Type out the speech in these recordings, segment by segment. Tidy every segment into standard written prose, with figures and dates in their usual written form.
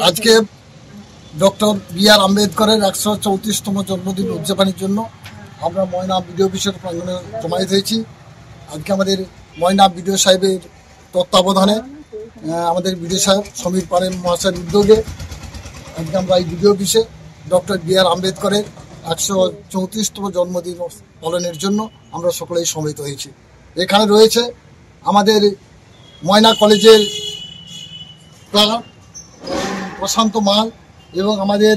আজকে doctor B আর আম্বেদকরের 134তম জন্মদিন উদযাপনের জন্য আমরা ময়না বিডিও অফিসের প্রাঙ্গণে জমায়েত হয়েছি। আজকে আমাদের ময়না বিডিও সাহেবের তত্ত্বাবধানে আমাদের বিডিও সাহেব সমীর পারেন মহাশয়ের উদ্যোগে আজকে আমরা এই বিডিও অফিসে ডক্টর বি আর আম্বেদকরের 134তম জন্মদিন পালনের জন্য আমরা সকলেই সমবেত হয়েছি। এখানে রয়েছে আমাদের ময়না কলেজের ক্লার্ক প্রশান্ত মাল এবং আমাদের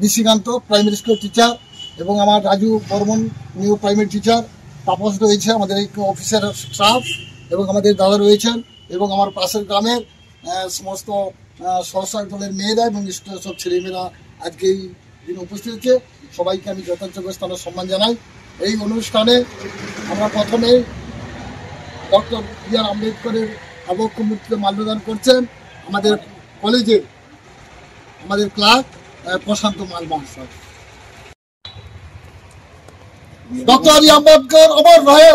নিশিকান্ত প্রাইমারি স্কুল টিচার এবং আমার Raju Barman new primary teacher, Tapas রয়েছে আমাদের এই অফিসের স্টাফ এবং আমাদের দাদা রয়েছেন এবং আমার পাশের গ্রামের সমস্ত সহসার দলের মেয়েরা এবং স্কুলের সব ছেলেমেয়েরা আজকে এই দিনে উপস্থিত হচ্ছে। সবাইকে আমি যথাযোগ্য স্থানে সম্মান জানাই। এই অনুষ্ঠানে আমরা প্রথমে ডক্টর বি আর আম্বেদকরের আবক্ষ মূর্তিতে মাল্যদান করছেন আমাদের কলেজের আমাদের ক্লার্ক প্রশান্ত মাল মহাশয়। ডক্টর বি আম্বেদকর অমর রহে,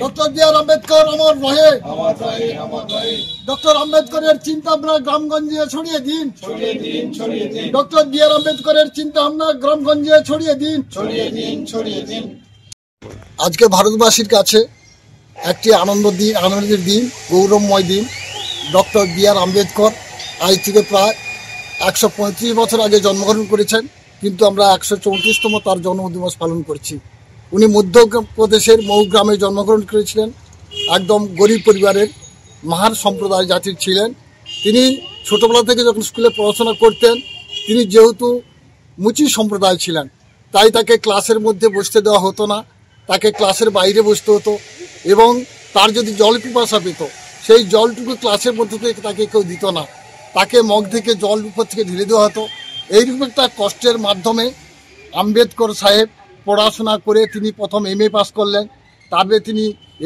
ডক্টর বি আর আম্বেদকর অমর রহে। ডক্টর আম্বেদকরের চিন্তা ভাবনা গ্রামগঞ্জে ছড়িয়ে দিন, ডক্টর বি আর আম্বেদকরের চিন্তা ভাবনা গ্রামগঞ্জে ছড়িয়ে দিন। আজকে ভারতবাসীর কাছে একটি আনন্দের দিন, গৌরবময় দিন। ডক্টর বি আর আম্বেদকর আজ থেকে প্রায় 135 বছর আগে জন্মগ্রহণ করেছেন, কিন্তু আমরা 134তম তার জন্মদিবস পালন করছি। উনি মধ্যপ্রদেশের মৌ গ্রামে জন্মগ্রহণ করেছিলেন। একদম গরিব পরিবারের মাহার সম্প্রদায় জাতির ছিলেন তিনি। ছোটবেলা থেকে যখন স্কুলে পড়াশোনা করতেন, তিনি যেহেতু মুচি সম্প্রদায় ছিলেন, তাই তাকে ক্লাসের মধ্যে বসতে দেওয়া হতো না, তাকে ক্লাসের বাইরে বসতে হতো এবং তার যদি জল পিপাসা পেত সেই জলটুকু ক্লাসের মধ্যে থেকে তাকে কেউ দিত না, তাকে মগ থেকে জল উপর থেকে ঢেলে দেওয়া হতো। এইরকম একটা কষ্টের মাধ্যমে আম্বেদকর সাহেব পড়াশোনা করে তিনি প্রথম MA পাস করলেন, তারপরে তিনি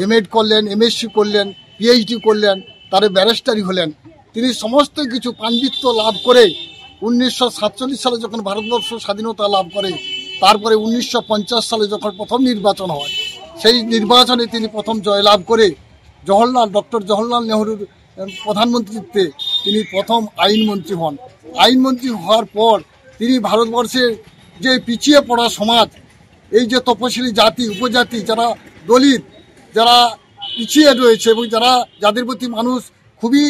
MEd করলেন, MSc করলেন, PhD করলেন, তার ব্যারিস্টারি হলেন। তিনি সমস্ত কিছু পাণ্ডিত্য লাভ করে 1947 সালে যখন ভারতবর্ষ স্বাধীনতা লাভ করে, তারপরে 1950 সালে যখন প্রথম নির্বাচন হয়, সেই নির্বাচনে তিনি প্রথম জয়লাভ করে ডক্টর জওহরলাল নেহরুর প্রধানমন্ত্রীত্বে তিনি প্রথম আইনমন্ত্রী হন। আইনমন্ত্রী হওয়ার পর তিনি ভারতবর্ষের যে পিছিয়ে পড়া সমাজ, এই যে তপশিলি জাতি উপজাতি, যারা দলিত, যারা পিছিয়ে রয়েছে এবং যাদের প্রতি মানুষ খুবই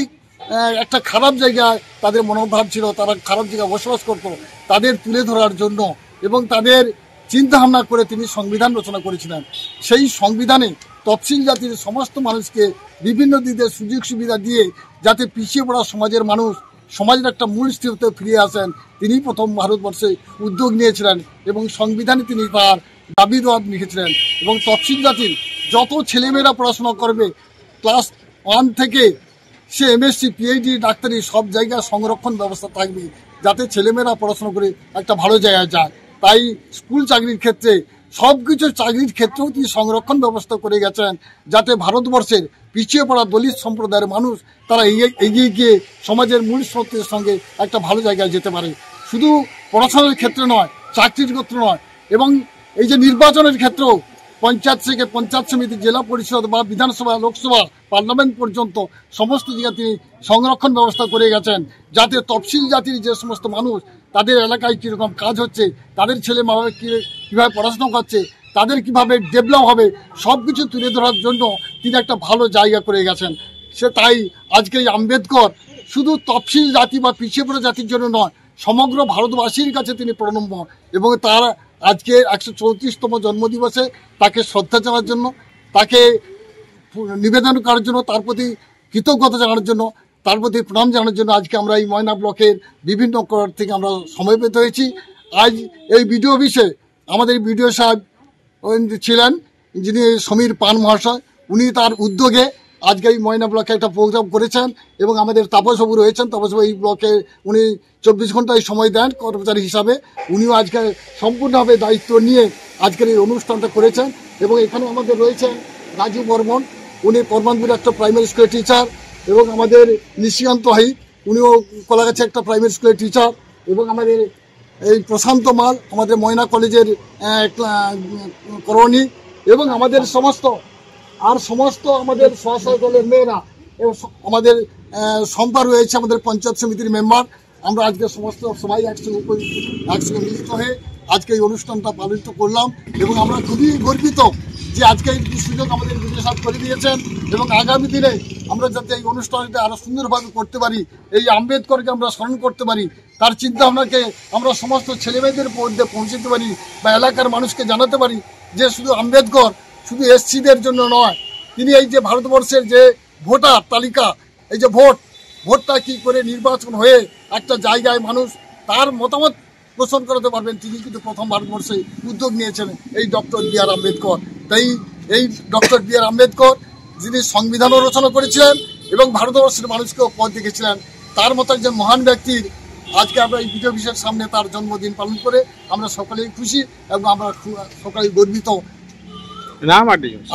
একটা খারাপ জায়গায় তাদের মনোভাব ছিল, তারা খারাপ জায়গায় বসবাস করত, তাদের তুলে ধরার জন্য এবং তাদের চিন্তা ভাবনা করে তিনি সংবিধান রচনা করেছিলেন। সেই সংবিধানে তফসিল জাতির সমস্ত মানুষকে বিভিন্ন দিকে সুযোগ সুবিধা দিয়ে যাতে পিছিয়ে পড়া সমাজের মানুষ সমাজের একটা মূল স্থিতিতে ফিরে আসেন, তিনি প্রথম ভারতবর্ষে উদ্যোগ নিয়েছিলেন এবং সংবিধানে তিনি তার দাবি দাওয়াত লিখেছিলেন। এবং তফসিল জাতির যত ছেলেমেয়েরা পড়াশোনা করবে, ক্লাস 1 থেকে সে MSc PhD ডাক্তারি সব জায়গায় সংরক্ষণ ব্যবস্থা থাকবে, যাতে ছেলেমেয়েরা পড়াশোনা করে একটা ভালো জায়গায় যায়। তাই স্কুল চাকরির ক্ষেত্রে সব কিছু চাকরির ক্ষেত্রেও তিনি সংরক্ষণ ব্যবস্থা করে গেছেন, যাতে ভারতবর্ষের পিছিয়ে পড়া দলিত সম্প্রদায়ের মানুষ তারা এগিয়ে গিয়ে সমাজের মূল স্রোতের সঙ্গে একটা ভালো জায়গায় যেতে পারে। শুধু পড়াশোনার ক্ষেত্রে নয়, চাকরির ক্ষেত্রে নয়, এবং এই যে নির্বাচনের ক্ষেত্রেও পঞ্চায়েত থেকে পঞ্চায়েত সমিতি, জেলা পরিষদ বা বিধানসভা, লোকসভা, পার্লামেন্ট পর্যন্ত সমস্ত জায়গায় তিনি সংরক্ষণ ব্যবস্থা করে গেছেন, যাতে তফসিল জাতির যে সমস্ত মানুষ তাদের এলাকায় কীরকম কাজ হচ্ছে, তাদের ছেলে মা কীভাবে পড়াশোনা করছে, তাদের কিভাবে ডেভেলপ হবে, সব কিছু তুলে ধরার জন্য তিনি একটা ভালো জায়গা করে গেছেন। তাই আজকে এই আম্বেদকর শুধু তফসিল জাতি বা পিছিয়ে পড়া জাতির জন্য নয়, সমগ্র ভারতবাসীর কাছে তিনি প্রণম্য এবং তার আজকে 134তম জন্মদিবসে তাকে শ্রদ্ধা জানার জন্য, তাকে নিবেদন করার জন্য, তার প্রতি কৃতজ্ঞতা জানানোর জন্য, তার প্রতি প্রণাম জানানোর জন্য আজকে আমরা এই ময়না ব্লকের বিভিন্ন কর্নার থেকে আমরা সমবেত হয়েছি। আজ এই বিডিও অফিসে আমাদের বিডিও সাহেব ছিলেন যিনি সমীর পান মহাশয়, উনি তার উদ্যোগে আজকে এই ময়না ব্লকে একটা প্রোগ্রাম করেছেন এবং আমাদের তাপসবাবু রয়েছেন। তাপসবাবু এই ব্লকে উনি 24 ঘন্টায় সময় দেন কর্মচারী হিসাবে, উনিও আজকে সম্পূর্ণভাবে দায়িত্ব নিয়ে আজকের এই অনুষ্ঠানটা করেছেন। এবং এখানে আমাদের রয়েছেন রাজু বর্মন, উনি পরমানপুর একটা প্রাইমারি স্কুলের টিচার, এবং আমাদের নিশিকান্ত হাই উনিও কোলাগাছি একটা প্রাইভেট স্কুলের টিচার, এবং আমাদের এই প্রশান্ত মাল আমাদের ময়না কলেজের করণী, এবং আমাদের সমস্ত আমাদের স্বশাসক দলের মেয়েরা এবং আমাদের সম্পা রয়েছে, আমাদের পঞ্চায়েত সমিতির মেম্বার। আমরা আজকে সমস্ত সবাই একসঙ্গে মিলিত হয়ে আজকে এই অনুষ্ঠানটা পালিত করলাম, এবং আমরা খুবই গর্বিত যে আজকে এই সুযোগ আমাদের বিবেচনা করে দিয়েছেন, এবং আগামী দিনে আমরা যাতে এই অনুষ্ঠানটা আরো সুন্দরভাবে করতে পারি, এই আম্বেদকরকে আমরা স্মরণ করতে পারি, তার চিন্তা ভাবনাকে আমরা সমস্ত ছেলেমেয়েদের মধ্যে পৌঁছতে পারি বা এলাকার মানুষকে জানাতে পারি যে শুধু আম্বেদকর শুধু এসসিদের জন্য নয়, তিনি এই যে ভারতবর্ষের যে ভোটার তালিকা, এই যে ভোটটা কি করে নির্বাচন হয়ে একটা জায়গায় মানুষ তার মতামত পোষণ করাতে পারবেন, তিনি কিন্তু প্রথম ভারতবর্ষে উদ্যোগ নিয়েছেন এই ডক্টর বি আর আম্বেদকর। তাই এই ডক্টর বি আর আম্বেদকর যিনি সংবিধানও রচনা করেছিলেন এবং ভারতবর্ষের মানুষকেও পথ দেখেছিলেন, তার মতো একজন মহান ব্যক্তির আজকে আমরা এই বিজয় অফিসের সামনে তার জন্মদিন পালন করে আমরা সকলেই খুশি এবং আমরা সকলেই গর্বিত।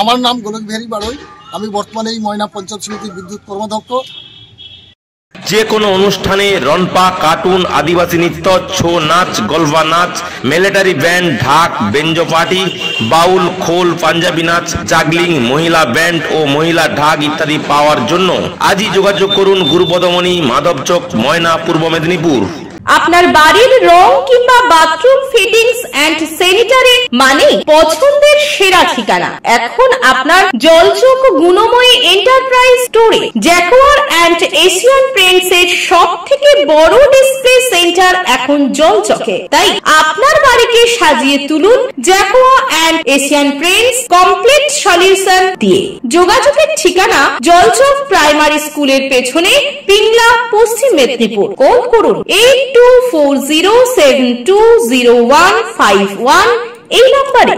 আমার নাম গোলক বিহারী বাড়ই, আমি বর্তমানে এই ময়না পঞ্চায়েত সমিতির বিদ্যুৎ কর্মাধ্যক্ষ। যে কোনো অনুষ্ঠানে রনপা, কার্টুন, আদিবাসী নৃত্য, ছৌ নাচ, গলফা নাচ, মিলিটারি ব্যান্ড, ঢাক, বেঞ্জো পার্টি, বাউল, খোল, পাঞ্জাবি নাচ, জাগলিং, মহিলা ব্যান্ড ও মহিলা ঢাক ইত্যাদি পাওয়ার জন্য আজই যোগাযোগ করুন গুরুপদমণি, মাধবচক, ময়না, পূর্ব মেদিনীপুর। আপনার বাড়ির রং কিংবা বাথরুম ফিটিংস এন্ড স্যানিটারি মানে পছন্দের সেরা ঠিকানা এখন আপনার জলচক গুণময়ী এন্টারপ্রাইজ স্টোরে। জ্যাকোয়ার এন্ড এশিয়ান পেইন্টস এর সবথেকে বড় ডিসপ্লে সেন্টার এখন জলচকে, তাই আপনার বাড়িকে সাজিয়ে তুলুন Jaquar and Asian Paints complete solution দিয়ে। যোগাযোগের ঠিকানা জলচক প্রাইমারি স্কুলের পেছনে, পিংলা, পশ্চিম মেদিনীপুর। কল করুন 8240720151 এই নম্বরে।